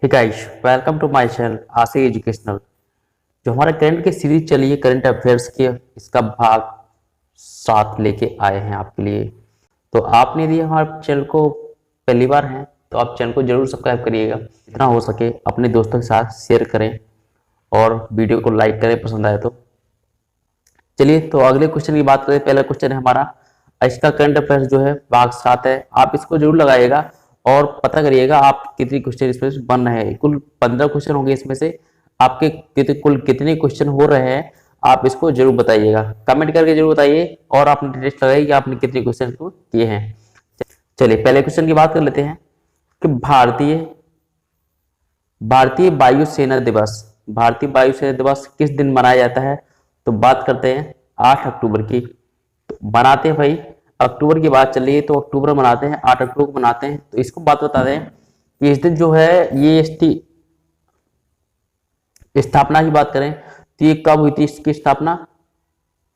Hey guys, welcome to my channel Aashi educational. जो हमारा current की सीरीज चली है करंट अफेयर्स की, इसका भाग 7 लेके आए हैं आपके लिए। तो आपने यदि हमारे चैनल को पहली बार हैं तो आप चैनल को जरूर सब्सक्राइब करिएगा, जितना हो सके अपने दोस्तों के साथ शेयर करें और वीडियो को लाइक करें पसंद आए तो। चलिए तो अगले क्वेश्चन की बात करें। पहला क्वेश्चन है हमारा, इसका करंट अफेयर्स जो है भाग 7 है। आप इसको जरूर लगाइएगा और पता करिएगा आप कितने क्वेश्चन इसमें बन रहे हैं। कुल 15 क्वेश्चन होंगे इसमें से, आपके कुल कितने क्वेश्चन हो रहे हैं आप इसको जरूर बताइएगा, कमेंट करके जरूर बताइए और आपने टेस्ट लगाइए कि आपने कितने क्वेश्चन को किए हैं। चलिए पहले क्वेश्चन की बात कर लेते हैं कि भारतीय वायुसेना दिवस किस दिन मनाया जाता है। तो बात करते हैं 8 अक्टूबर की। तो मनाते हैं भाई, अक्टूबर की बात चल रही है तो अक्टूबर मनाते हैं, 8 अक्टूबर को मनाते हैं। तो इसको बात बता दें कि इस दिन जो है ये इसकी स्थापना की बात करें तो ये कब हुई थी इसकी स्थापना,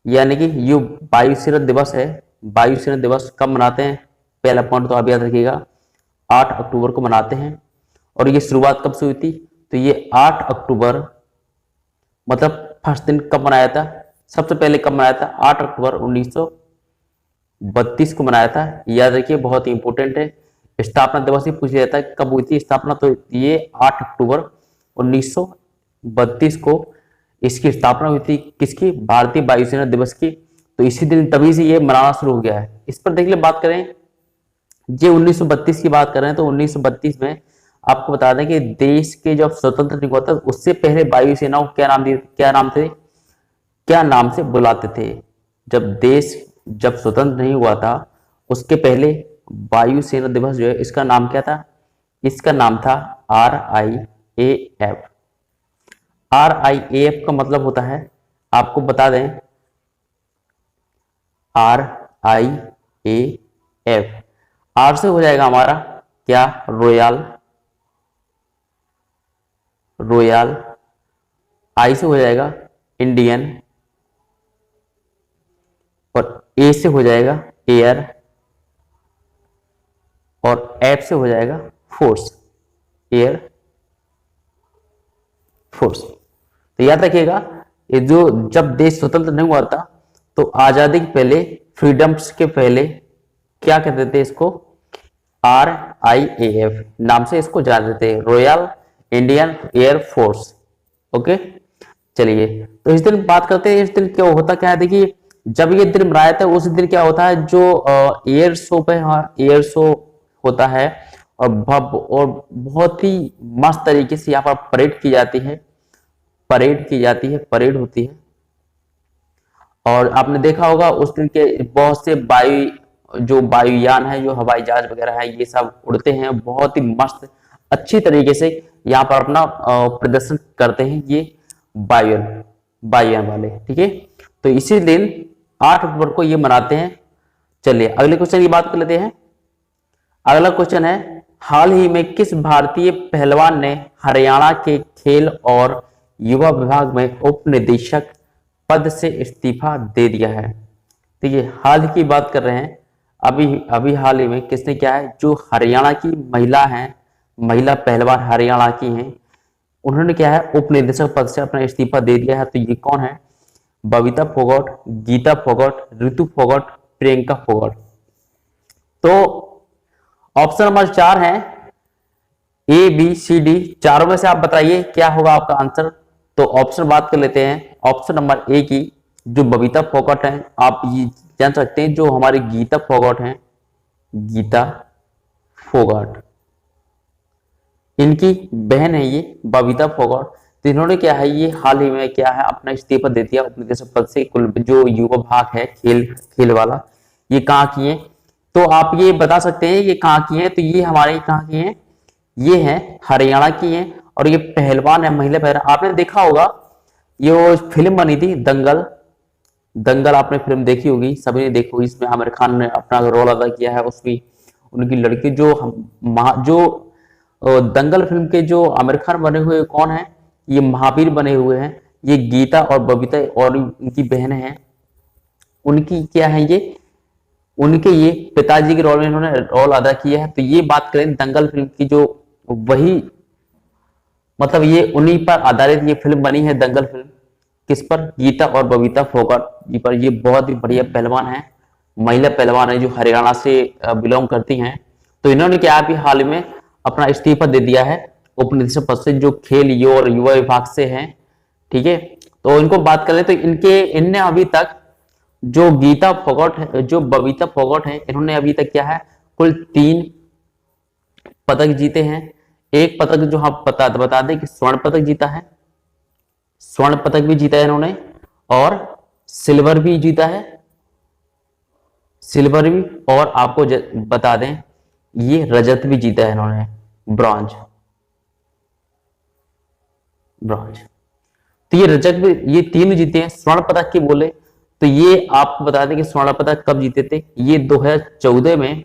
यानी कि ये वायुसेना दिवस है। वायुसेना दिवस कब मनाते हैं, पहला पॉइंट तो आप याद रखिएगा, 8 अक्टूबर को मनाते हैं। और ये शुरुआत कब से हुई थी, तो ये 8 अक्टूबर मतलब फर्स्ट दिन कब मनाया था, सबसे पहले कब मनाया था, 8 अक्टूबर 1932 को मनाया था। याद रखिए, बहुत ही इंपॉर्टेंट है। स्थापना दिवस ही पूछ लिया जाता है कब हुई थी स्थापना, तो ये 8 अक्टूबर 1932 को इसकी स्थापना हुई थी। किसकी, भारतीय वायुसेना दिवस की। तो इसी दिन तभी से ये मनाना शुरू हो गया है। इस पर देख ले बात करें, ये 1932 की बात कर रहे हैं तो 1932 में आपको बता दें कि देश के जब स्वतंत्र नहीं हुआ था उससे पहले वायुसेना को क्या नाम से बुलाते थे। जब स्वतंत्र नहीं हुआ था उसके पहले वायुसेना दिवस जो है इसका नाम क्या था, इसका नाम था RIAF। RIAF का मतलब होता है, आपको बता दें, RIAF आर से हो जाएगा हमारा क्या, रोयल, आई से हो जाएगा इंडियन, और ए से हो जाएगा एयर, और एफ से हो जाएगा फोर्स, एयर फोर्स। तो याद रखिएगा, ये जो जब देश स्वतंत्र नहीं हुआ था तो आजादी के पहले, फ्रीडम्स के पहले क्या कहते थे इसको, RIAF नाम से इसको जानते थे, royal Indian air force. Okay, चलिए तो इस दिन बात करते हैं। इस दिन क्या होता क्या है, देखिए जब ये दिन मनाया था उस दिन क्या होता है, जो एयर शो पे एयर शो होता है और बहुत ही मस्त तरीके से यहाँ पर परेड होती है। और आपने देखा होगा उस दिन के बहुत से वायुयान है, जो हवाई जहाज वगैरह है, ये सब उड़ते हैं बहुत ही मस्त अच्छी तरीके से यहाँ पर अपना प्रदर्शन करते हैं ये वायुयान वाले। ठीक है, तो इसी दिन 8 अक्टूबर को ये मनाते हैं। चलिए अगले क्वेश्चन की बात कर लेते हैं। अगला क्वेश्चन है, हाल ही में किस भारतीय पहलवान ने हरियाणा के खेल और युवा विभाग में उप निदेशक पद से इस्तीफा दे दिया है। तो ये हाल की बात कर रहे हैं, अभी हाल ही में किसने क्या है, जो हरियाणा की महिला पहलवान हरियाणा की हैं, उन्होंने क्या है उप निदेशक पद से अपना इस्तीफा दे दिया है। तो ये कौन है, बबीता फोगाट, गीता फोगाट, ऋतु फोगाट, प्रियंका फोगाट। तो ऑप्शन नंबर 4 है ABCD, चारों में से आप बताइए क्या होगा आपका आंसर। तो ऑप्शन बात कर लेते हैं, ऑप्शन नंबर ए की जो बबीता फोगाट है, आप ये जान सकते हैं जो हमारी गीता फोगाट है, गीता फोगाट इनकी बहन है ये बबीता फोगाट। तो इन्होंने क्या है, ये हाल ही में क्या है अपना इस्तीफा दे दिया उप निदेशक पद से। कुल जो युवा भाग है खेल वाला, ये कहाँ की है, तो आप ये बता सकते हैं ये कहाँ की है। तो ये हमारे कहाँ की है, ये है हरियाणा की है। और ये पहलवान है, महिला पहलवान। आपने देखा होगा ये वो फिल्म बनी थी दंगल आपने फिल्म देखी होगी, सभी ने देखी होगी। इसमें आमिर खान ने अपना रोल अदा किया है, उसमें उनकी लड़की जो दंगल फिल्म के जो आमिर खान बने हुए कौन है, ये महावीर बने हुए हैं, ये गीता और बबीता और उनकी बहन है। उनकी क्या है, उनके ये पिताजी के रोल में इन्होंने रोल अदा किया है। तो ये बात करें दंगल फिल्म की, जो वही मतलब ये उन्हीं पर आधारित ये फिल्म बनी है, दंगल फिल्म। किस पर? गीता और बबीता फोगाट जी पर। ये बहुत ही बढ़िया पहलवान है, महिला पहलवान है जो हरियाणा से बिलोंग करती हैं। तो इन्होंने क्या अभी हाल में अपना इस्तीफा दे दिया है उप निदेशक पद से, जो खेल युवा और युवा विभाग से हैं। ठीक है, तो इनको बात करें तो इनने अभी तक जो गीता फोगाट है, जो बबीता फोगाट है, इन्होंने अभी तक क्या है कुल 3 पदक जीते हैं। एक पदक जो हम बता दें कि स्वर्ण पदक जीता है, स्वर्ण पदक भी जीता है इन्होंने, और सिल्वर भी जीता है, सिल्वर भी, और आपको बता दें ये रजत भी जीता है इन्होंने, ब्रॉन्ज। ब्रॉन्ज तो ये रजत भी, ये 3 जीते हैं। स्वर्ण पदक की बोले तो ये आपको बता दें कि स्वर्ण पदक कब जीते थे, ये 2014 में,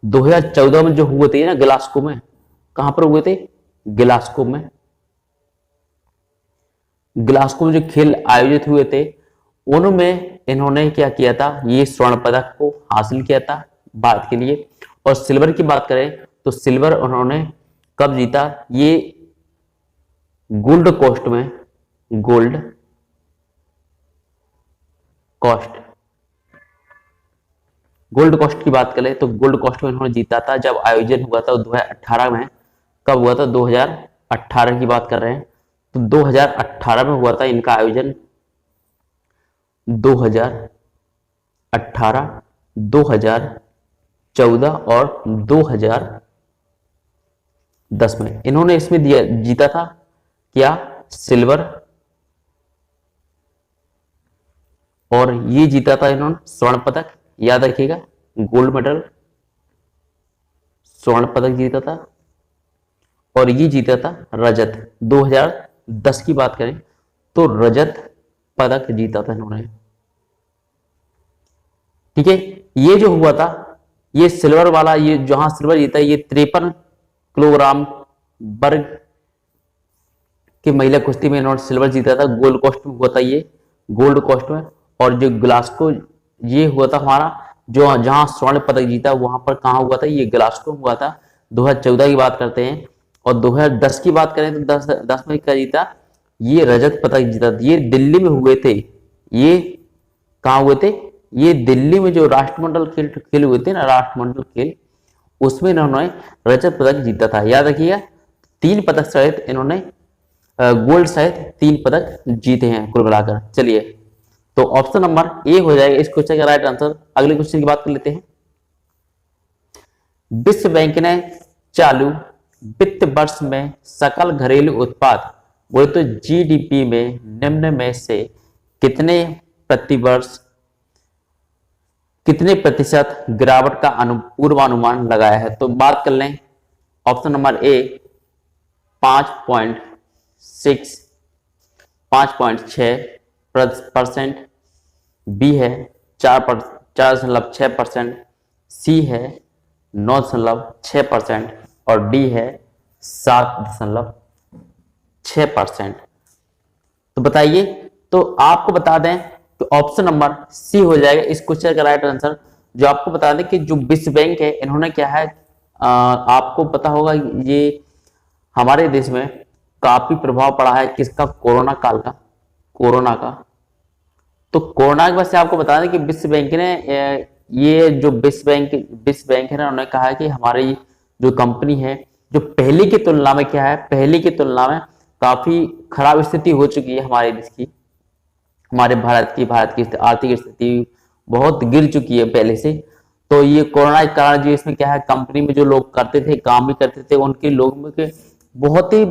2014 में जो हुए थे ना ग्लासगो में। कहां पर हुए थे? ग्लासगो में। ग्लासगो में जो खेल आयोजित हुए थे उनमें इन्होंने क्या किया था, ये स्वर्ण पदक को हासिल किया था भारत के लिए। और सिल्वर की बात करें तो सिल्वर उन्होंने कब जीता, ये गोल्ड कोस्ट में, गोल्ड कोस्ट, गोल्ड कोस्ट की बात करें तो गोल्ड कोस्ट में इन्होंने जीता था जब आयोजन हुआ था 2018 में। कब हुआ था? 2018 की बात कर रहे हैं। तो 2018 में हुआ था इनका आयोजन, 2018, 2014 और 2010 में इन्होंने इसमें जीता था क्या, सिल्वर। और ये जीता था इन्होंने स्वर्ण पदक, याद रखिएगा, गोल्ड मेडल, स्वर्ण पदक जीता था। और ये जीता था रजत। 2010 की बात करें तो रजत पदक जीता था इन्होंने। ठीक है, ये जो हुआ था, ये सिल्वर वाला, ये जहां सिल्वर जीता, ये 53 किलोग्राम वर्ग की महिला कुश्ती में इन्होंने सिल्वर जीता था। गोल्ड कोस्ट में हुआ था ये, गोल्ड कोस्ट में। और जो ग्लासगो ये हुआ था हमारा, जो जहां स्वर्ण पदक जीता वहां पर कहां हुआ था, ये ग्लासगो हुआ था। 2014 की बात करते हैं। और 2010 की बात करें तो 10 में क्या जीता, ये रजत पदक जीता। ये दिल्ली में हुए थे, ये कहां हुए थे, ये दिल्ली में जो राष्ट्रमंडल खेल हुए थे ना, राष्ट्रमंडल खेल, उसमें इन्होंने रजत पदक जीता था। याद रखिएगा, 3 पदक सहित इन्होंने गोल्ड सहित 3 पदक जीते हैं कुल मिलाकर। चलिए, तो ऑप्शन नंबर ए हो जाएगा इस क्वेश्चन का राइट आंसर। अगले क्वेश्चन की बात कर लेते हैं। विश्व बैंक ने चालू वित्त वर्ष में सकल घरेलू उत्पाद बोले तो जीडीपी में निम्न में से कितने प्रतिवर्ष, कितने प्रतिशत गिरावट का पूर्वानुमान लगाया है? तो बात कर लें, ऑप्शन नंबर ए 5.6%, बी है 4.6%, सी है 9.6% और डी है 7.6%। तो बताइए, तो आपको बता दें तो ऑप्शन नंबर सी हो जाएगा इस क्वेश्चन का राइट आंसर। जो आपको बता दें कि जो विश्व बैंक है इन्होंने क्या है, आपको पता होगा ये हमारे देश में काफी प्रभाव पड़ा है किसका, कोरोना काल का, कोरोना का। तो कोरोना की वजह से आपको बता दें कि विश्व बैंक ने ये जो विश्व बैंक है ना, उन्होंने कहा है कि हमारी जो कंपनी है जो पहले की तुलना में क्या है, पहले की तुलना में काफी खराब स्थिति हो चुकी है हमारे देश की, हमारे भारत की आर्थिक स्थिति बहुत गिर चुकी है पहले से। तो ये कोरोना के कारण जो इसमें क्या है, कंपनी में जो लोग करते थे, काम भी करते थे, उनके लोगों के बहुत ही,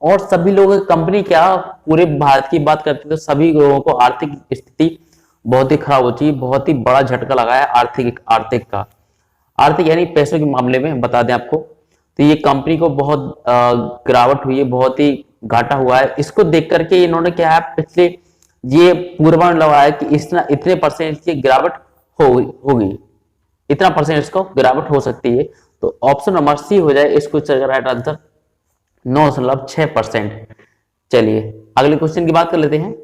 और सभी लोग कंपनी क्या पूरे भारत की बात करते थे, सभी लोगों को आर्थिक स्थिति बहुत ही खराब हो चुकी, बहुत ही बड़ा झटका लगा है आर्थिक यानी पैसों के मामले में बता दें आपको। तो ये कंपनी को बहुत गिरावट हुई है, बहुत ही घाटा हुआ है। इसको देख करके इन्होंने क्या है, पिछले ये पूर्वानुमान लगाया कि इतने परसेंट की गिरावट होगी, इतना परसेंट इसको गिरावट हो सकती है। तो ऑप्शन नंबर सी हो जाए इसको राइट आंसर, 9.6%। चलिए अगले क्वेश्चन की बात कर लेते हैं।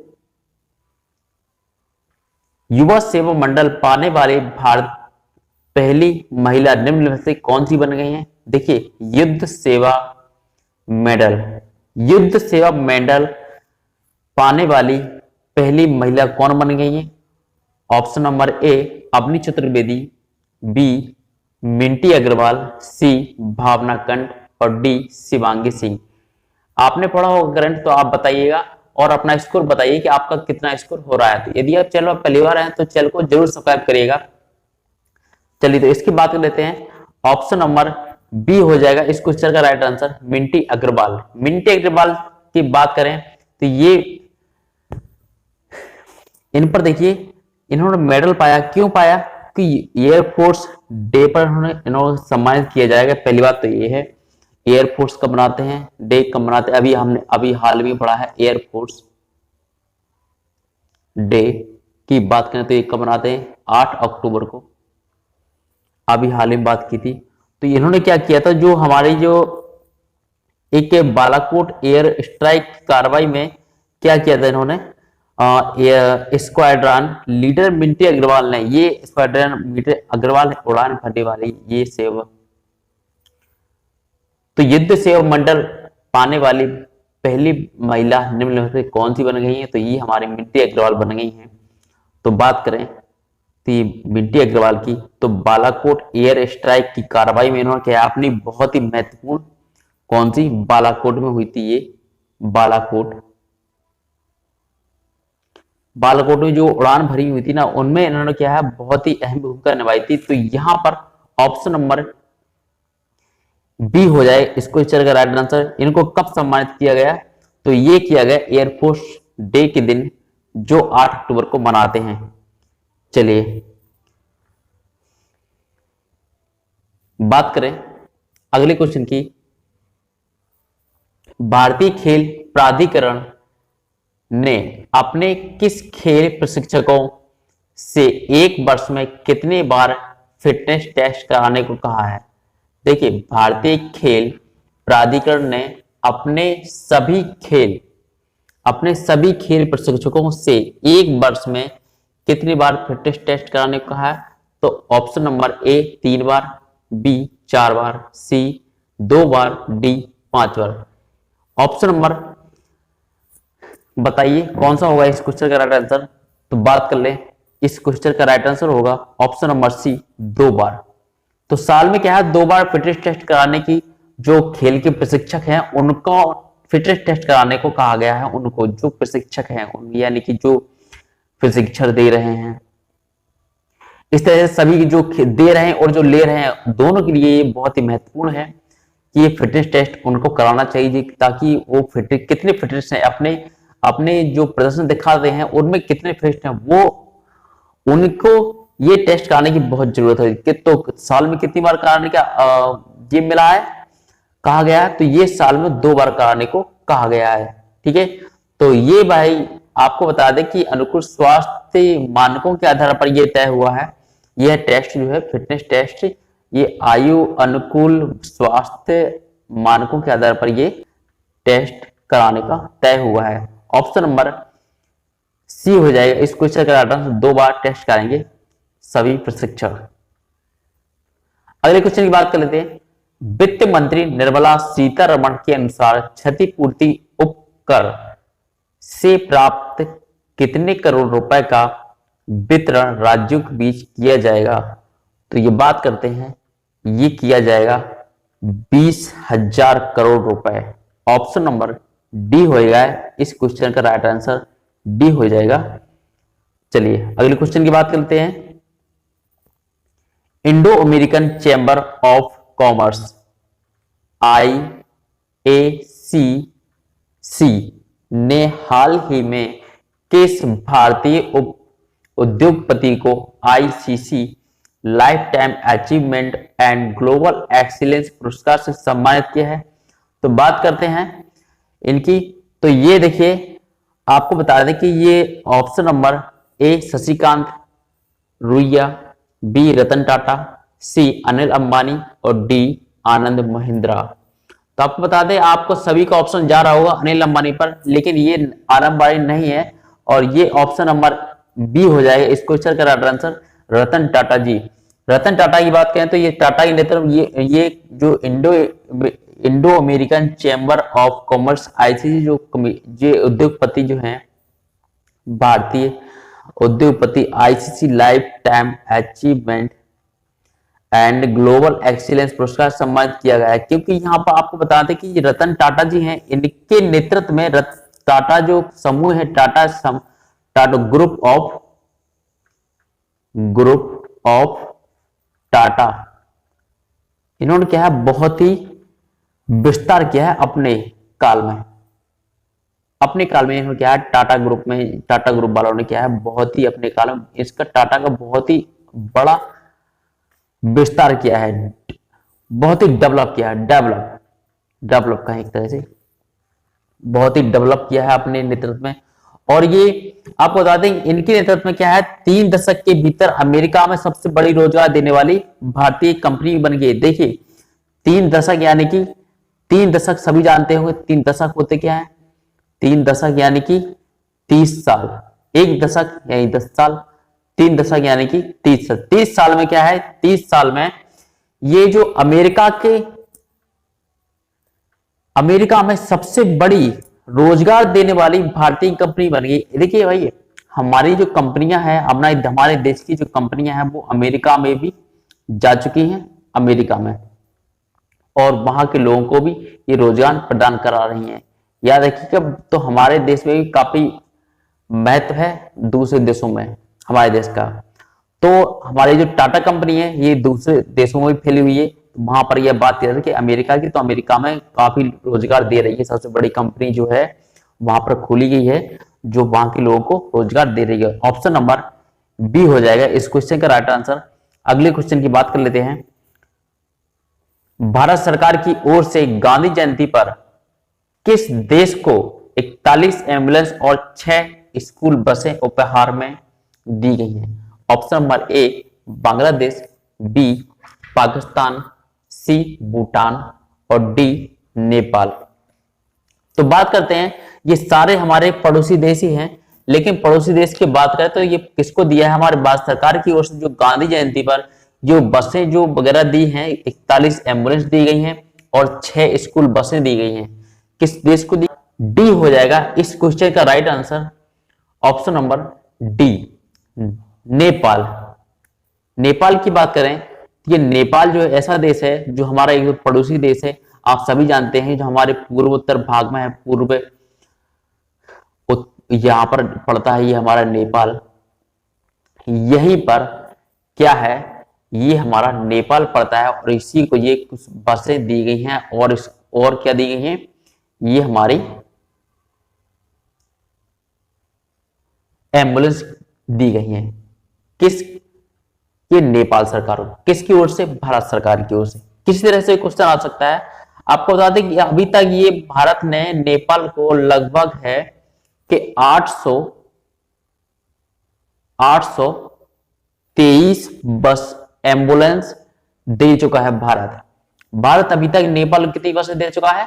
युवा सेवा मंडल पाने वाले भारत पहली महिला निम्न में से कौन सी बन गई हैं? देखिए, युद्ध सेवा मेडल युद्ध सेवा मेडल पाने वाली पहली महिला कौन बन गई है? Option number A Avani Chaturvedi, B Minty Agrawal, C Bhavana Kanth और डी शिवांगी सिंह। आपने पढ़ा होगा करंट, तो आप बताइएगा और अपना स्कोर बताइए कि आपका कितना स्कोर हो रहा है। तो यदि आप चैनल पर पहली बार आए तो चैनल को जरूर सब्सक्राइब करिएगा। चलिए तो इसकी बात कर लेते हैं। ऑप्शन नंबर बी हो जाएगा इस क्वेश्चन का राइट आंसर, मिंटी अग्रवाल। मिंटी अग्रवाल की बात करें तो ये इन पर देखिए इन्होंने मेडल पाया, क्यों पाया कि एयरफोर्स डे पर इन्होंने सम्मानित किया जाएगा। पहली बात तो ये है, एयरफोर्स कब मनाते हैं, डे कब मनाते हैं, अभी हाल में पढ़ा है एयरफोर्स डे की बात करें तो ये कब मनाते हैं, 8 अक्टूबर को, अभी हाल में बात की थी। तो इन्होंने क्या किया था, जो हमारी जो एक बालाकोट एयर स्ट्राइक कार्रवाई में क्या किया था इन्होंने, स्क्वाड्रन लीडर मिंटी अग्रवाल ने, ये स्क्वाड्रन मिंटी अग्रवाल ने उड़ान भरने वाली ये सेवा, तो युद्ध सेवा मंडल पाने वाली पहली महिला निम्नलिखित में से कौन सी बन गई है? तो ये हमारी मिंटी अग्रवाल बन गई हैं। तो बात करें तो ये मिंटी अग्रवाल की, तो बालाकोट एयर स्ट्राइक की कार्रवाई में इन्होंने क्या अपनी बहुत ही महत्वपूर्ण, कौन सी, बालाकोट में हुई थी ये, बालाकोट में जो उड़ान भरी हुई थी ना, उनमें इन्होंने क्या है बहुत ही अहम भूमिका निभाई थी। तो यहां पर ऑप्शन नंबर बी हो जाए इसको का राइट आंसर। इनको कब सम्मानित किया गया? तो ये किया गया एयरफोर्स डे के दिन, जो 8 अक्टूबर को मनाते हैं। चलिए बात करें अगले क्वेश्चन की। भारतीय खेल प्राधिकरण ने अपने किस खेल प्रशिक्षकों से एक वर्ष में कितने बार फिटनेस टेस्ट कराने को कहा है? देखिए, भारतीय खेल प्राधिकरण ने अपने सभी खेल प्रशिक्षकों से एक वर्ष में कितनी बार फिटनेस टेस्ट कराने को कहा है? तो ऑप्शन नंबर ए 3 बार, बी 4 बार, सी 2 बार, डी 5 बार। ऑप्शन नंबर बताइए कौन सा होगा इस क्वेश्चन का राइट आंसर? तो बात कर ले, इस क्वेश्चन का राइट आंसर होगा ऑप्शन नंबर सी 2 बार। तो साल में क्या है 2 बार फिटनेस टेस्ट कराने की जो खेल के प्रशिक्षक हैं उनको फिटनेस टेस्ट कराने को कहा गया है। उनको जो प्रशिक्षक हैं यानी कि जो प्रशिक्षण दे रहे हैं, इस तरह से सभी जो दे रहे हैं और जो ले रहे हैं दोनों के लिए ये बहुत ही महत्वपूर्ण है कि ये फिटनेस टेस्ट उनको कराना चाहिए, ताकि वो कितने फिटनेस है, अपने जो प्रदर्शन दिखाते हैं उनमें कितने फिट हैं, वो उनको ये टेस्ट कराने की बहुत जरूरत है। कि तो साल में कितनी बार कराने का ये मिला है, कहा गया है? तो ये साल में 2 बार कराने को कहा गया है। ठीक है, तो ये भाई आपको बता दें कि अनुकूल स्वास्थ्य मानकों के आधार पर यह तय हुआ है। यह टेस्ट जो है फिटनेस टेस्ट, ये आयु अनुकूल स्वास्थ्य मानकों के आधार पर ये टेस्ट कराने का तय हुआ है। ऑप्शन नंबर सी हो जाएगा इस क्वेश्चन का राइट आंसर, 2 बार टेस्ट करेंगे सभी प्रशिक्षक। अगले क्वेश्चन की बात कर लेते हैं। वित्त मंत्री निर्मला सीतारमण के अनुसार क्षतिपूर्ति उपकर से प्राप्त कितने करोड़ रुपए का वितरण राज्यों के बीच किया जाएगा? तो ये बात करते हैं, ये किया जाएगा 20,000 करोड़ रुपए। ऑप्शन नंबर डी होएगा इस क्वेश्चन का राइट आंसर, डी हो जाएगा। चलिए अगले क्वेश्चन की बात करते हैं। Indo American chamber of commerce IACC ने हाल ही में किस भारतीय उद्योगपति को ICC life time achievement and global excellence पुरस्कार से सम्मानित किया है? तो बात करते हैं इनकी। तो ये देखिए आपको बता दें कि ये option number A Shashikant Ruia, B Ratan Tata, C Anil Ambani और डी आनंद महिंद्रा। तो आपको बता दें आपको सभी का ऑप्शन जा रहा होगा अनिल अंबानी पर, लेकिन ये आनंद अंबानी नहीं है और ये ऑप्शन नंबर बी हो जाएगा इस क्वेश्चन का राइट आंसर, रतन टाटा जी। रतन टाटा की बात करें तो ये टाटा के नेतृत्व ये जो Indo Indo American chamber of commerce ICC जो उद्योगपति जो हैं, भारतीय उद्योगपति ICC life time achievement and global excellence पुरस्कार सम्मानित किया गया है। क्योंकि यहाँ पर आपको बता दें कि रतन टाटा जी हैं, इनके नेतृत्व में टाटा जो समूह है, टाटा ग्रुप ऑफ टाटा, इन्होंने क्या है बहुत ही विस्तार किया है अपने काल में। इन्होंने क्या है टाटा ग्रुप वालों ने क्या है बहुत ही अपने काल में इसका टाटा का बहुत ही बड़ा विस्तार किया है, बहुत ही डेवलप किया है। डेवलप का एक तरह से बहुत ही डेवलप किया है अपने नेतृत्व में। और ये आपको बता दें इनके नेतृत्व में क्या है 3 दशक के भीतर अमेरिका में सबसे बड़ी रोजगार देने वाली भारतीय कंपनी बन गई। देखिए 3 दशक यानी कि 3 दशक सभी जानते होंगे 3 दशक होते क्या है, 3 दशक यानी कि 30 साल, 1 दशक यानी 10 साल, 3 दशक यानी कि 30 साल। 30 साल में क्या है, 30 साल में ये जो अमेरिका में सबसे बड़ी रोजगार देने वाली भारतीय कंपनी बन गई। देखिए भाई हमारी जो कंपनियां हैं हमारे देश की जो कंपनियां हैं वो अमेरिका में भी जा चुकी हैं अमेरिका में, और वहां के लोगों को भी ये रोजगार प्रदान करा रही हैं। याद रखिएगा, तो हमारे देश में भी काफी महत्व है दूसरे देशों में हमारे देश का। तो हमारी जो टाटा कंपनी है ये दूसरे देशों में भी फैली हुई है, वहां पर यह बात है कि अमेरिका की, तो अमेरिका में काफी रोजगार दे रही है। सबसे बड़ी कंपनी जो है वहां पर खोली गई है जो वहां के लोगों को रोजगार दे रही है। ऑप्शन नंबर बी हो जाएगा इस क्वेश्चन का राइट आंसर। अगले क्वेश्चन की बात कर लेते हैं। भारत सरकार की ओर से गांधी जयंती पर किस देश को 41 एम्बुलेंस और 6 स्कूल बसें उपहार में दी गई हैं? Option number A Bangladesh, B Pakistan, C Bhutan और डी नेपाल। तो बात करते हैं, ये सारे हमारे पड़ोसी देश ही हैं, लेकिन पड़ोसी देश की बात करें तो ये किसको दिया है हमारे भारत सरकार की ओर से जो गांधी जयंती पर जो बसें जो वगैरह दी हैं, 41 एम्बुलेंस दी गई हैं और 6 स्कूल बसें दी गई हैं, किस देश को दी? डी हो जाएगा इस क्वेश्चन का right answer. Option number D Nepal. Nepal की बात करें, ये नेपाल जो ऐसा देश है जो हमारा एक पड़ोसी देश है, आप सभी जानते हैं, जो हमारे पूर्वोत्तर भाग में है, यहां पर पड़ता है ये हमारा नेपाल। यहीं पर क्या है, ये हमारा नेपाल पड़ता है और इसी को ये कुछ बसें दी गई हैं और क्या दी गई हैं, ये हमारी एम्बुलेंस दी गई हैं। ये नेपाल सरकार किसकी ओर से? भारत सरकार की ओर से। किसी तरह से क्वेश्चन आ सकता है। आपको बता दें कि अभी तक ये भारत ने नेपाल को लगभग है कि 823 बस एम्बुलेंस दे चुका है भारत अभी तक नेपाल को कितनी बसें दे चुका है,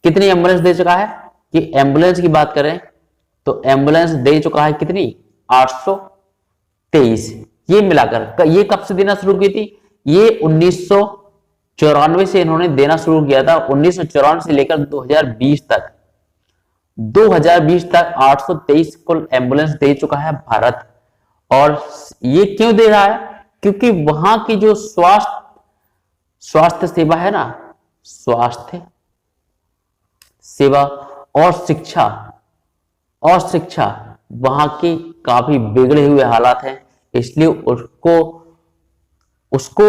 कितनी एम्बुलेंस दे चुका है? कि एम्बुलेंस की बात करें तो एम्बुलेंस दे चुका है कितनी? 823। ये मिलाकर ये कब से देना शुरू की थी? ये 1994 से इन्होंने देना शुरू किया था। 1994 से लेकर 2020 तक 823 कुल एम्बुलेंस दे चुका है भारत। और ये क्यों दे रहा है? क्योंकि वहां की जो स्वास्थ्य सेवा है ना, स्वास्थ्य सेवा और शिक्षा वहां की काफी बिगड़े हुए हालात हैं, इसलिए उसको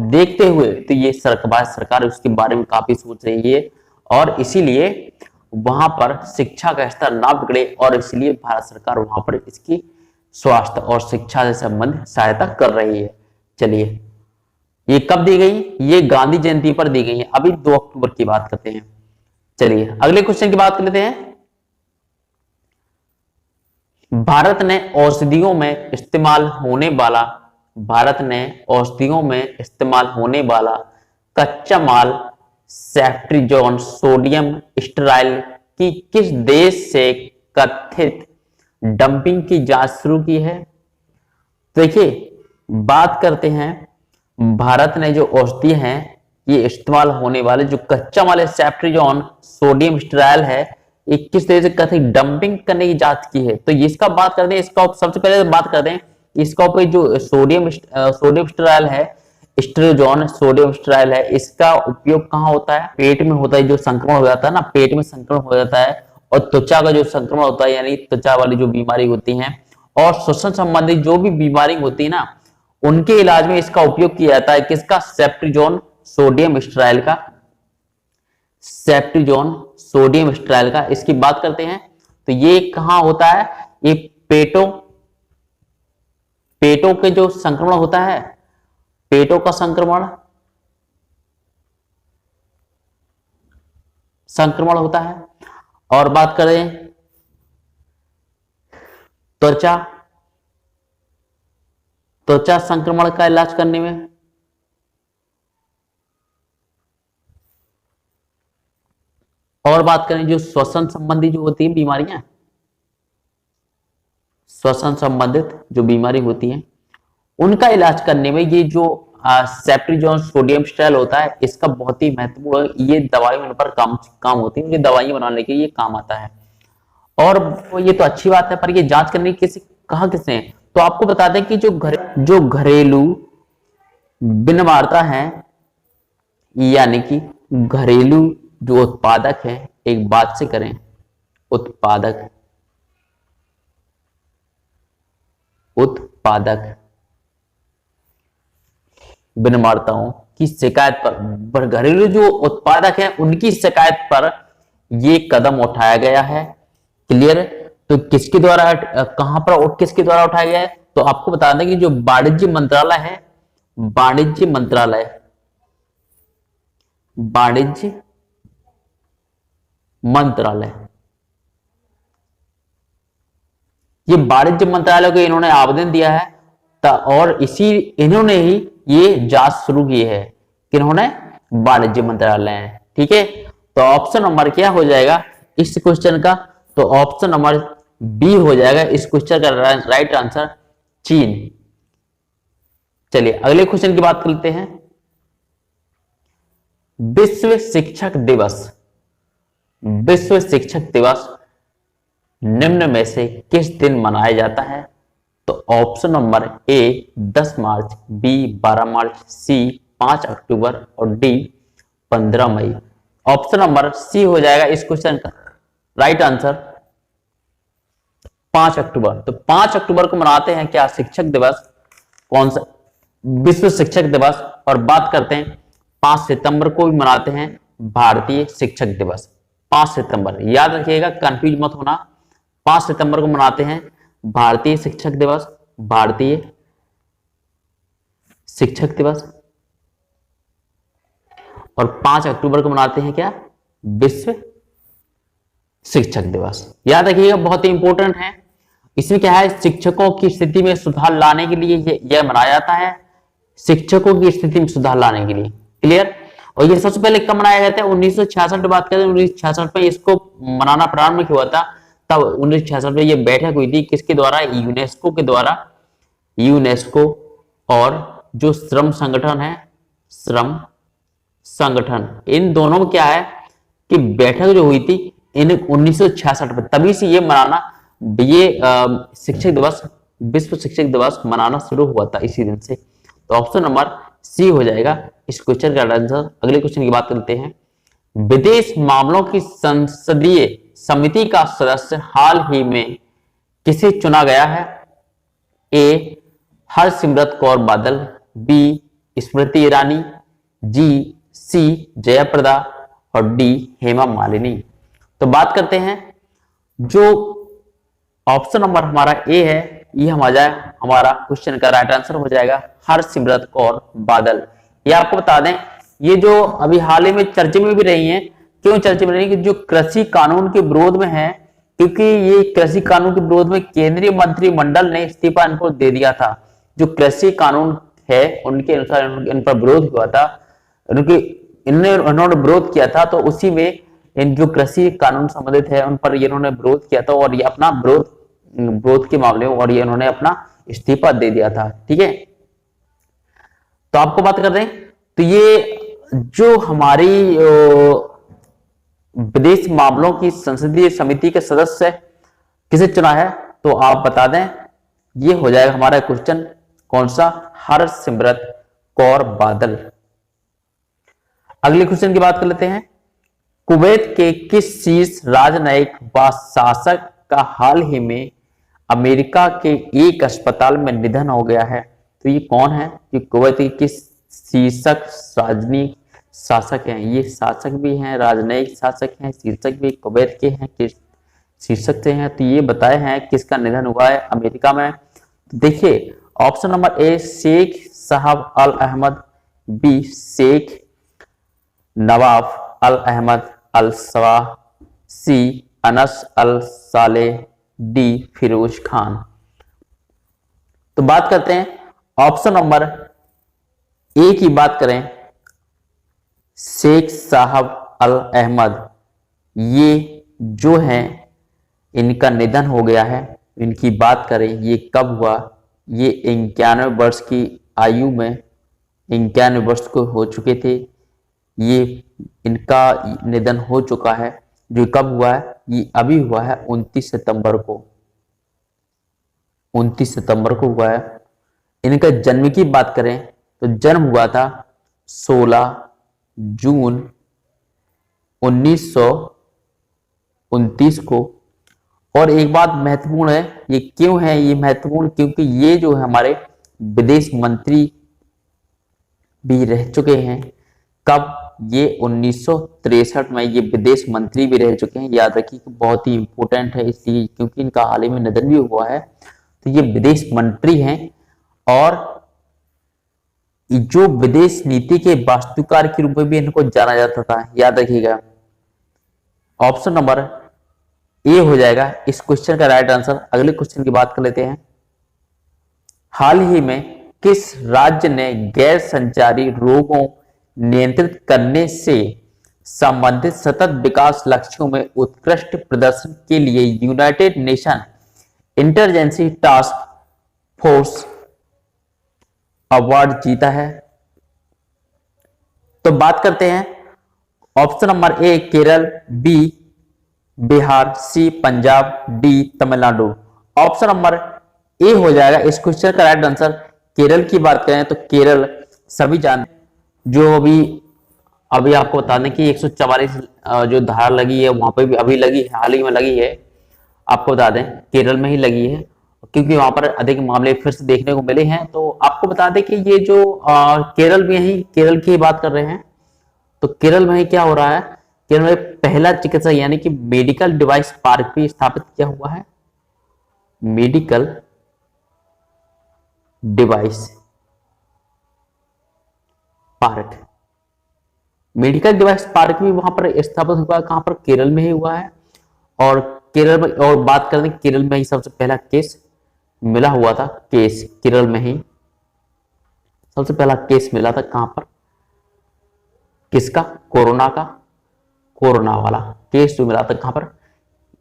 देखते हुए तो ये सरकार उसके बारे में काफी सोच रही है और इसीलिए वहां पर शिक्षा का स्तर ना बिगड़े और इसलिए भारत सरकार वहां पर इसकी स्वास्थ्य और शिक्षा से संबंधित सहायता कर रही है। चलिए, ये कब दी गई? ये गांधी जयंती पर दी गई है। अभी 2 अक्टूबर की बात करते हैं। चलिए अगले क्वेश्चन की बात कर लेते हैं। भारत ने औषधियों में इस्तेमाल होने वाला कच्चा माल सेफ्ट्रिजोन सोडियम स्टेराइल की किस देश से कथित डंपिंग की जांच शुरू की है? देखिए, बात करते हैं भारत ने जो औषधि हैं ये इस्तेमाल होने वाले जो कच्चा माल सेफ्ट्रिजोन सोडियम स्टेराइल है, ये किस तरह से कथित डंपिंग करने की जांच की है। तो इसका बात करते हैं, इसका सबसे पहले बात करते हैं इसका ऊपर जो सोडियम स्टेराइल है, स्टेरोजोन सोडियम स्टेराइल है, इसका उपयोग कहाँ होता है? पेट में होता है, जो संक्रमण हो जाता है ना, पेट में संक्रमण हो जाता है, और त्वचा का जो संक्रमण होता है, यानी त्वचा वाली जो बीमारी होती है और श्वसन संबंधित जो भी बीमारी होती है ना, उनके इलाज में इसका उपयोग किया जाता है। किसका? सेफ्ट्रिजोन सोडियम स्टेराइल का, सेफ्ट्रिजोन सोडियम स्टेराइल का। इसकी बात करते हैं तो ये कहां होता है? ये पेटों के जो संक्रमण होता है, पेटों का संक्रमण होता है। और बात करें त्वचा संक्रमण का इलाज करने में, और बात करें जो श्वसन संबंधी जो होती है बीमारियां, श्वसन संबंधित जो बीमारी होती है उनका इलाज करने में ये जो सेफ्ट्रिजोन सोडियम स्टेराइल होता है, इसका बहुत ही महत्वपूर्ण, ये दवाई पर काम होती है, ये दवाइयां बनाने के लिए काम आता है। और ये तो अच्छी बात है, पर ये जांच करने की किसने? तो आपको बता दें कि जो घरेलू विनिर्माता है, यानी कि घरेलू जो उत्पादक है, एक बात से करें, उत्पादक विनिर्माताओं की शिकायत पर, घरेलू जो उत्पादक है उनकी शिकायत पर यह कदम उठाया गया है। क्लियर? तो किसके द्वारा, कहां पर, किसके द्वारा उठाया गया है? तो आपको बता दें कि जो वाणिज्य मंत्रालय है, वाणिज्य मंत्रालय, ये वाणिज्य मंत्रालय को इन्होंने आवेदन दिया है, और इन्होंने ही ये जांच शुरू की है। किन्होंने? वाणिज्य मंत्रालय है। ठीक है, तो ऑप्शन नंबर क्या हो जाएगा इस क्वेश्चन का? तो ऑप्शन नंबर बी हो जाएगा इस क्वेश्चन का राइट आंसर, चीन। चलिए अगले क्वेश्चन की बात करते हैं। विश्व शिक्षक दिवस निम्न में से किस दिन मनाया जाता है? तो option number A 10 March, B 12 March, C 5 October और डी 15 मई। ऑप्शन नंबर सी हो जाएगा इस क्वेश्चन का राइट आंसर, 5 अक्टूबर। तो 5 अक्टूबर को मनाते हैं क्या? शिक्षक दिवस। कौन सा? विश्व शिक्षक दिवस। और बात करते हैं 5 सितंबर को भी मनाते हैं भारतीय शिक्षक दिवस। 5 सितंबर याद रखिएगा, कंफ्यूज मत होना। 5 सितंबर को मनाते हैं भारतीय शिक्षक दिवस, भारतीय शिक्षक दिवस। और 5 अक्टूबर को मनाते हैं क्या? विश्व शिक्षक दिवस। याद रखिएगा, बहुत ही इंपॉर्टेंट है। इसमें क्या है? शिक्षकों की स्थिति में सुधार लाने के लिए यह मनाया जाता है, शिक्षकों की स्थिति में सुधार लाने के लिए। क्लियर? और ये सबसे पहले कब मनाया गया था? 1966 की बात करें, 1966 में इसको मनाना प्रारंभ हुआ था। तब 1966 में ये बैठक हुई थी, किसके द्वारा? यूनेस्को के द्वारा। यूनेस्को और जो श्रम संगठन है, श्रम संगठन, इन दोनों में क्या है कि बैठक जो हुई थी इन 1966 में, तभी से ये मनाना, ये शिक्षक दिवस, विश्व शिक्षक दिवस मनाना शुरू हुआ था इसी दिन से। तो ऑप्शन नंबर सी हो जाएगा इस क्वेश्चन का आंसर। अगले क्वेश्चन की बात करते हैं। विदेश मामलों की संसदीय समिति का सदस्य हाल ही में किसे चुना गया है? ए हरसिमरत कौर बादल, बी स्मृति ईरानी, सी जयाप्रदा और डी हेमा मालिनी। तो बात करते हैं, जो ऑप्शन नंबर हमारा ए है, ये हमारा क्वेश्चन का राइट आंसर हो जाएगा हरसिमरत कौर बादल। ये आपको बता दें, ये जो अभी हाल ही में चर्चा में भी रही है। क्यों चर्चा में रही? कि जो कृषि कानून के विरोध में है, क्योंकि ये कृषि कानून के विरोध में केंद्रीय मंत्रिमंडल ने इस्तीफा इनको दे दिया था। जो कृषि कानून है उनके अनुसार इन पर विरोध हुआ था, इन्होंने विरोध किया था। तो उसी में इन जो कृषि कानून संबंधित है उन पर इन्होंने विरोध किया था, और ये अपना विरोध के मामले में, और ये इन्होंने अपना इस्तीफा दे दिया था। ठीक है, तो आपको बात कर रहे हैं, तो ये जो हमारी विदेश मामलों की संसदीय समिति के सदस्य किसे चुना है, तो आप बता दें। ये हो जाएगा हमारा क्वेश्चन कौन सा, हरसिमरत कौर बादल। अगले क्वेश्चन की बात कर लेते हैं। कुवैत के किस शीर्ष राजनयिक व शासक का हाल ही में अमेरिका के एक अस्पताल में निधन हो गया है? तो ये कौन है? कि कुवैत के किस शीर्षक राजनीतिक शासक हैं? ये शासक भी हैं, राजनयिक शासक हैं, शीर्षक भी कुवैत के हैं, किस शीर्षक से हैं? तो ये बताए हैं किसका निधन हुआ है अमेरिका में। तो देखिए ऑप्शन नंबर ए शेख साहब अल अहमद, बी शेख नवाफ अल अहमद अल सवा, सी अनस अल साले, डी फिरोज खान। तो बात करते हैं ऑप्शन नंबर ए की बात करें, शेख साहब अल अहमद, ये जो है इनका निधन हो गया है। इनकी बात करें ये कब हुआ, ये 91 वर्ष की आयु में 91 वर्ष को हो चुके थे। ये इनका निधन हो चुका है। जो कब हुआ है, ये अभी हुआ है 29 सितंबर को, 29 सितंबर को हुआ है। इनका जन्म की बात करें तो जन्म हुआ था 16 जून 1929 को। और एक बात महत्वपूर्ण है, ये क्यों है ये महत्वपूर्ण, क्योंकि ये जो है हमारे विदेश मंत्री भी रह चुके हैं। कब? ये 1963 में ये विदेश मंत्री भी रह चुके हैं। याद रखिए बहुत ही इंपॉर्टेंट है इसलिए, क्योंकि इनका हाल ही में निधन भी हुआ है। तो ये विदेश मंत्री हैं और जो विदेश नीति के वास्तुकार के रूप में भी इनको जाना जाता था। याद रखिएगा ऑप्शन नंबर ए हो जाएगा इस क्वेश्चन का राइट आंसर। अगले क्वेश्चन की बात कर लेते हैं। हाल ही में किस राज्य ने गैर संचारी रोगों नियंत्रित करने से संबंधित सतत विकास लक्ष्यों में उत्कृष्ट प्रदर्शन के लिए United Nation interagency task force award जीता है? तो बात करते हैं option number A Kerala, B Bihar, C Punjab, D Tamil Nadu. Option number A हो जाएगा इस क्वेश्चन का राइट आंसर। केरल की बात करें तो केरल सभी जान, जो अभी आपको बता दें कि 144 जो धारा लगी है वहां पे भी अभी लगी है, हाल ही में लगी है। आपको बता दें केरल में ही लगी है, क्योंकि वहां पर अधिक मामले फिर से देखने को मिले हैं। तो आपको बता दें कि ये जो केरल में ही, केरल की बात कर रहे हैं, तो केरल में ही क्या हो रहा है, केरल में पहला चिकित्सा यानी कि मेडिकल डिवाइस पार्क भी स्थापित किया हुआ है। Medical device park, medical device park भी वहां पर स्थापित हुआ है। कहां पर? केरल में ही हुआ है। और केरल में, और बात करें केरल में ही सबसे पहला केस मिला हुआ था। केस केरल में ही सबसे पहला केस मिला था। कहां पर? किसका? कोरोना का, कोरोना वाला केस जो मिला था कहां पर?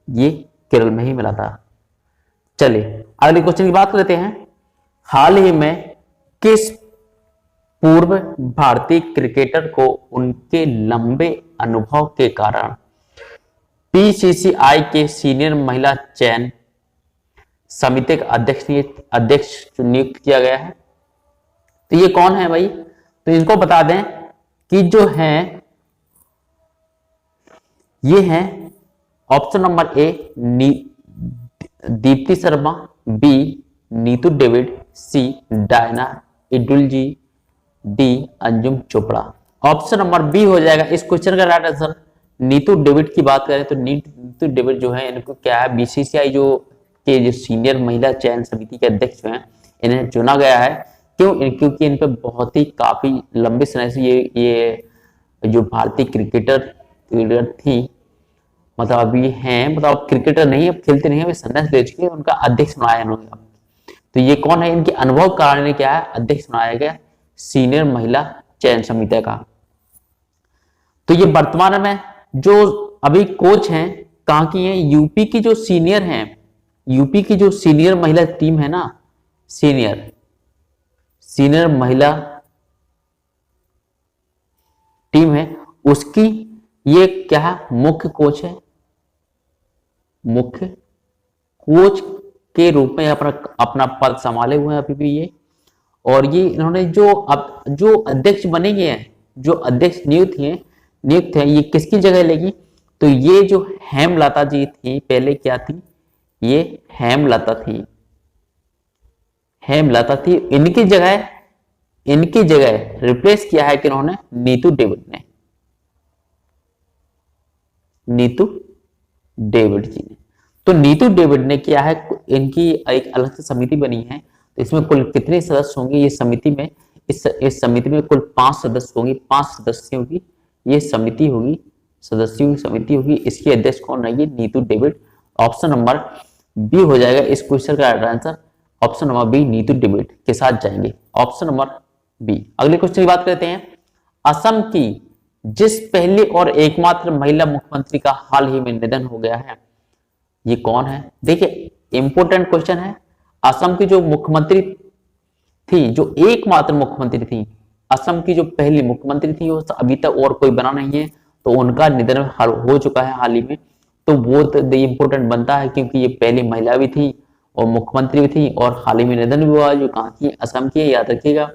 ये केरल में ही मिला था। चलिए अगले क्वेश्चन की बात करते हैं। हाल ही में किस पूर्व भारतीय क्रिकेटर को उनके लंबे अनुभव के कारण पीसीसीआई के सीनियर महिला चयन समिति का अध्यक्ष नियुक्त किया गया है? तो ये कौन है भाई? तो इनको बता दें कि जो है ये हैं option number A Deepti Sharma, B Neetu David, C Diana Edulji, D Anjum Chopra. Option number B हो जाएगा इस क्वेश्चन का राइट आंसर। नीतू डेविड की बात करें तो नीतू डेविड जो है इनको क्या है, बीसीसीआई जो सीनियर महिला चयन समिति के अध्यक्ष हैं, इन्हें चुना गया है। क्योंकि इन पे बहुत ही काफी लंबे समय से ये जो भारतीय क्रिकेटर थी, मतलब अभी हैं, मतलब क्रिकेटर नहीं, अब खेलते नहीं है, वे संन्यास ले चुके हैं, उनका अध्यक्ष बनाया इन्होंने। तो ये कौन है? इनके अनुभव कारण ने क्या है अध्यक्ष बनाया गया सीनियर महिला चयन समिति का। तो ये वर्तमान में जो अभी कोच हैं कहां की हैं? यूपी की जो सीनियर हैं, यूपी की जो सीनियर महिला टीम है ना, सीनियर महिला टीम है उसकी ये क्या है, मुख्य कोच है, मुख्य कोच के रूप में अपना अपना पद संभाले हुए हैं अभी भी ये। और ये इन्होंने जो अध्यक्ष बनेंगे हैं, जो अध्यक्ष नियुक्त है, ये किसकी जगह लेगी, तो ये जो हेमलता जी थी पहले क्या थी, ये हेमलता थी, हेमलता थी, इनकी जगह रिप्लेस किया है कि इन्होंने नीतू डेविड ने, नीतू डेविड जी ने। तो नीतू डेविड ने किया है, इनकी एक अलग से समिति बनी है। तो इसमें कुल कितने सदस्य होंगे ये समिति में, इस समिति में कुल 5 सदस्य होंगे, 5 सदस्यों की ये समिति होगी, सदस्यों की समिति होगी। इसकी अध्यक्ष कौन रहेगी, Neetu David. Option number B हो जाएगा इस क्वेश्चन का answer, option number B Neetu David के साथ जाएंगे, ऑप्शन नंबर बी। अगले क्वेश्चन की बात करते हैं। असम की जिस पहली और एकमात्र महिला मुख्यमंत्री का हाल ही में निधन हो गया है, ये कौन है। देखिए इंपोर्टेंट क्वेश्चन है। असम की जो मुख्यमंत्री थी, जो एकमात्र मुख्यमंत्री थी, असम की जो पहली मुख्यमंत्री थी, वो अभी तक और कोई बना नहीं है, तो उनका निधन हो चुका है हाल ही में। तो वो तो इंपोर्टेंट बनता है क्योंकि ये पहली महिला भी थी और मुख्यमंत्री भी थी और हाल ही में निधन भी हुआ, जो कहाँ की, असम की है, याद रखिएगा।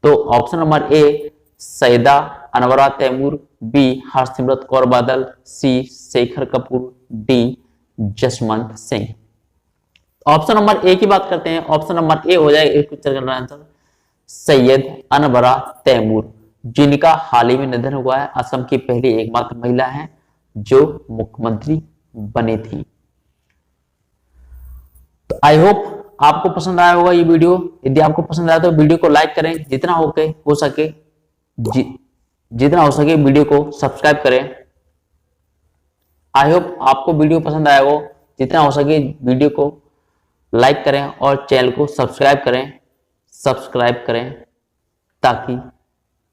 तो option number A Syeda Anwara Taimur, B Harsimrat Kaur Badal, C Shekhar Kapur, D Jaswant Singh. Option number A की बात करते हैं, ऑप्शन नंबर ए हो जाएगा इस पिक्चर का आंसर सैयद अनवरा तैमूर, जिनका हाल ही में निधन हुआ है, असम की पहली एकमात्र महिला है जो मुख्यमंत्री बनी थी। तो आई होप आपको पसंद आया होगा ये वीडियो। यदि आपको पसंद आया तो वीडियो को लाइक करें, जितना हो सके जितना हो सके वीडियो को सब्सक्राइब करें। आई होप आपको वीडियो पसंद आया हो, जितना हो सके वीडियो को लाइक करें और चैनल को सब्सक्राइब करें ताकि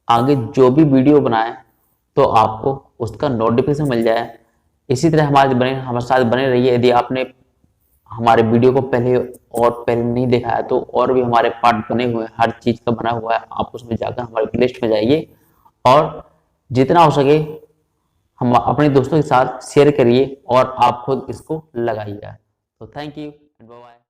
आगे जो भी वीडियो बनाए तो आपको उसका नोटिफिकेशन मिल जाए। इसी तरह हमारे साथ बने रहिए। यदि आपने हमारे वीडियो को पहले नहीं देखा है तो और भी हमारे पार्ट बने हुए हैं, हर चीज का बना हुआ है, आप उसमें जाकर हमारे प्लेलिस्ट में जाइए और जितना हो सके हम अपने दोस्तों के साथ शेयर करिए और आप खुद इसको लगाइए। तो thank you and bye bye.